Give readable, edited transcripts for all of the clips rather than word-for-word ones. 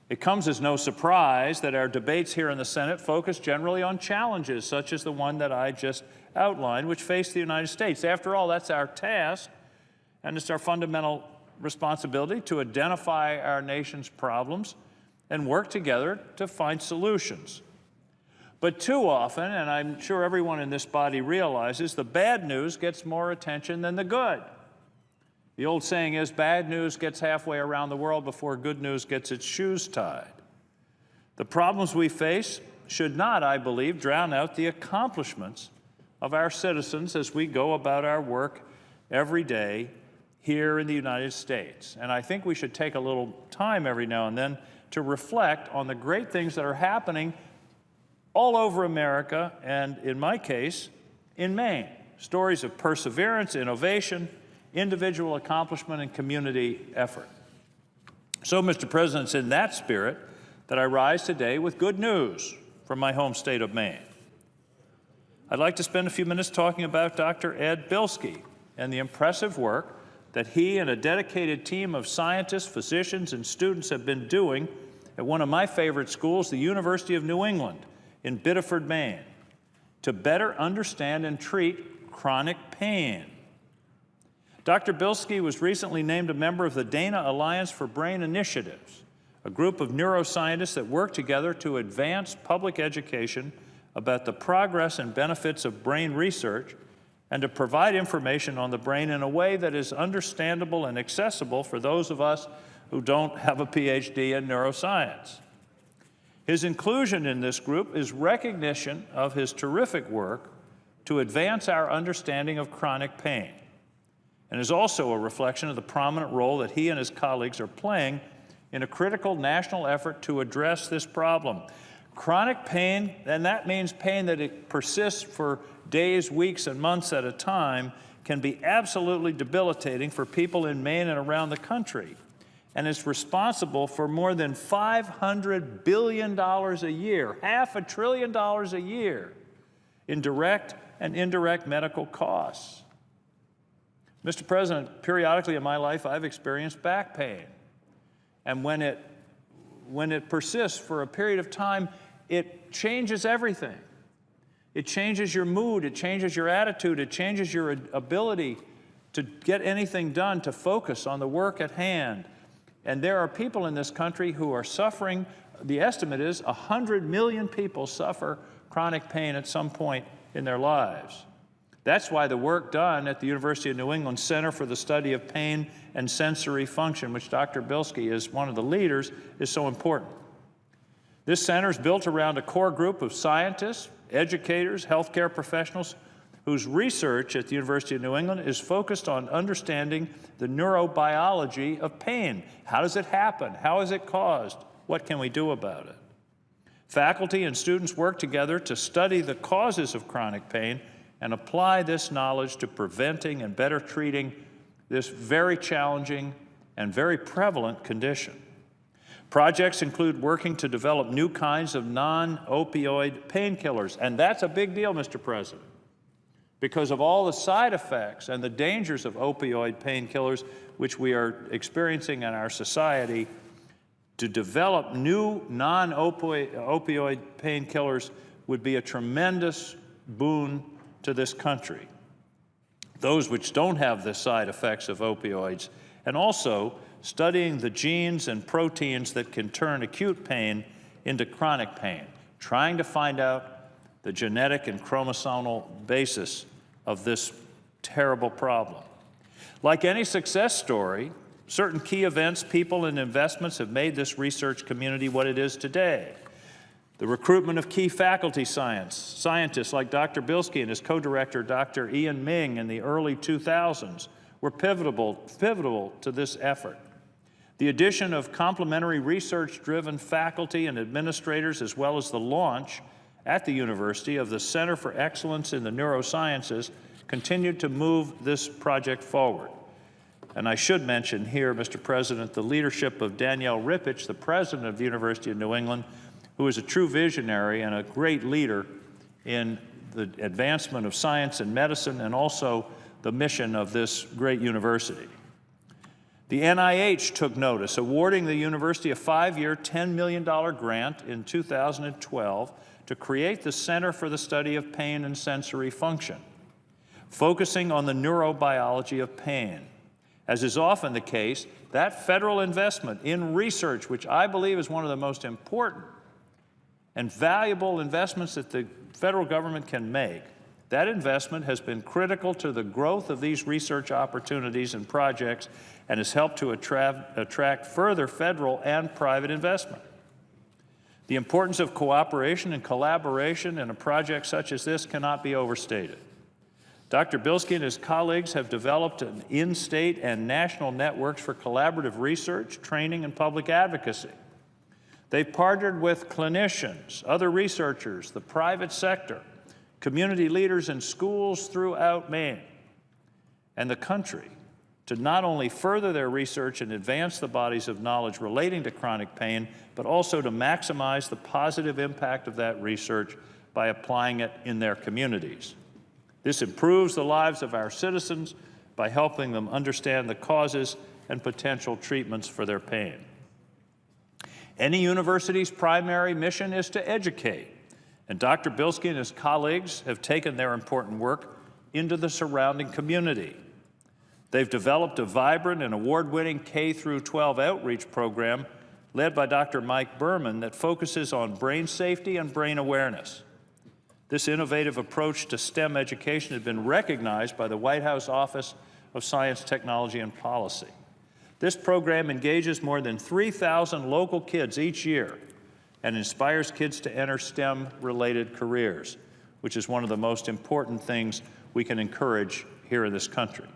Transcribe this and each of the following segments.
It comes as no surprise that our debates here in the Senate focus generally on challenges such as the one that I just outlined, which face the United States. After all, that's our task, and it's our fundamental responsibility to identify our nation's problems and work together to find solutions. But too often, and I'm sure everyone in this body realizes, the bad news gets more attention than the good. The old saying is, bad news gets halfway around the world before good news gets its shoes tied. The problems we face should not, I believe, drown out the accomplishments of our citizens as we go about our work every day here in the United States. And I think we should take a little time every now and then to reflect on the great things that are happening all over America, and in my case, in Maine. Stories of perseverance, innovation, individual accomplishment, and community effort. So, Mr. President, it's in that spirit that I rise today with good news from my home state of Maine. I'd like to spend a few minutes talking about Dr. Ed Bilski and the impressive work that he and a dedicated team of scientists, physicians, and students have been doing at one of my favorite schools, the University of New England in Biddeford, Maine, to better understand and treat chronic pain. Dr. Bilski was recently named a member of the Dana Alliance for Brain Initiatives, a group of neuroscientists that work together to advance public education about the progress and benefits of brain research and to provide information on the brain in a way that is understandable and accessible for those of us who don't have a PhD in neuroscience. His inclusion in this group is recognition of his terrific work to advance our understanding of chronic pain, and is also a reflection of the prominent role that he and his colleagues are playing in a critical national effort to address this problem. Chronic pain, and that means pain that it persists for days, weeks, and months at a time, can be absolutely debilitating for people in Maine and around the country, and is responsible for more than $500 billion a year, $500 billion a year, in direct and indirect medical costs. Mr. President, periodically in my life, I've experienced back pain. And when it persists for a period of time, it changes everything. It changes your mood, it changes your attitude, it changes your ability to get anything done, to focus on the work at hand. And there are people in this country who are suffering. The estimate is 100 million people suffer chronic pain at some point in their lives. That's why the work done at the University of New England Center for the Study of Pain and Sensory Function, which Dr. Bilski is one of the leaders, is so important. This center is built around a core group of scientists, educators, healthcare professionals, whose research at the University of New England is focused on understanding the neurobiology of pain. How does it happen? How is it caused? What can we do about it? Faculty and students work together to study the causes of chronic pain and apply this knowledge to preventing and better treating this very challenging and very prevalent condition. Projects include working to develop new kinds of non-opioid painkillers, and that's a big deal, Mr. President, because of all the side effects and the dangers of opioid painkillers which we are experiencing in our society. To develop new non-opioid painkillers would be a tremendous boon to this country, those which don't have the side effects of opioids, and also studying the genes and proteins that can turn acute pain into chronic pain, trying to find out the genetic and chromosomal basis of this terrible problem. Like any success story, certain key events, people, and investments have made this research community what it is today. The recruitment of key faculty scientists like Dr. Bilski and his co-director, Dr. Ian Ming, in the early 2000s were pivotal to this effort. The addition of complementary research-driven faculty and administrators, as well as the launch at the university of the Center for Excellence in the Neurosciences, continued to move this project forward. And I should mention here, Mr. President, the leadership of Danielle Rippich, the president of the University of New England, who is a true visionary and a great leader in the advancement of science and medicine, and also the mission of this great university. The NIH took notice, awarding the university a 5-year, $10 million grant in 2012 to create the Center for the Study of Pain and Sensory Function, focusing on the neurobiology of pain. As is often the case, that federal investment in research, which I believe is one of the most important and valuable investments that the federal government can make, that investment has been critical to the growth of these research opportunities and projects and has helped to attract further federal and private investment. The importance of cooperation and collaboration in a project such as this cannot be overstated. Dr. Bilski and his colleagues have developed an in-state and national networks for collaborative research, training, and public advocacy. They've partnered with clinicians, other researchers, the private sector, community leaders in schools throughout Maine and the country to not only further their research and advance the bodies of knowledge relating to chronic pain, but also to maximize the positive impact of that research by applying it in their communities. This improves the lives of our citizens by helping them understand the causes and potential treatments for their pain. Any university's primary mission is to educate, and Dr. Bilski and his colleagues have taken their important work into the surrounding community. They've developed a vibrant and award-winning K-12 outreach program led by Dr. Mike Berman that focuses on brain safety and brain awareness. This innovative approach to STEM education has been recognized by the White House Office of Science, Technology, and Policy. This program engages more than 3,000 local kids each year and inspires kids to enter STEM-related careers, which is one of the most important things we can encourage here in this country.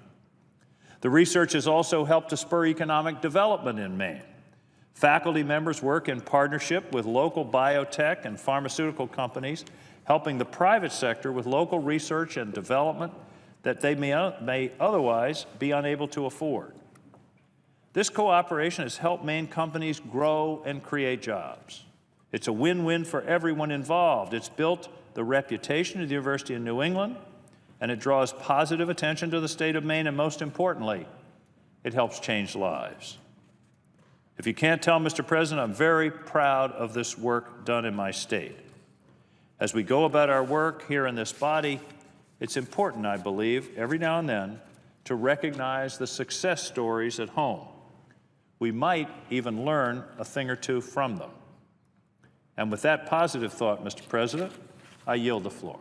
The research has also helped to spur economic development in Maine. Faculty members work in partnership with local biotech and pharmaceutical companies, helping the private sector with local research and development that they may otherwise be unable to afford. This cooperation has helped Maine companies grow and create jobs. It's a win-win for everyone involved. It's built the reputation of the University of New England, and it draws positive attention to the state of Maine, and most importantly, it helps change lives. If you can't tell, Mr. President, I'm very proud of this work done in my state. As we go about our work here in this body, it's important, I believe, every now and then, to recognize the success stories at home. We might even learn a thing or two from them. And with that positive thought, Mr. President, I yield the floor.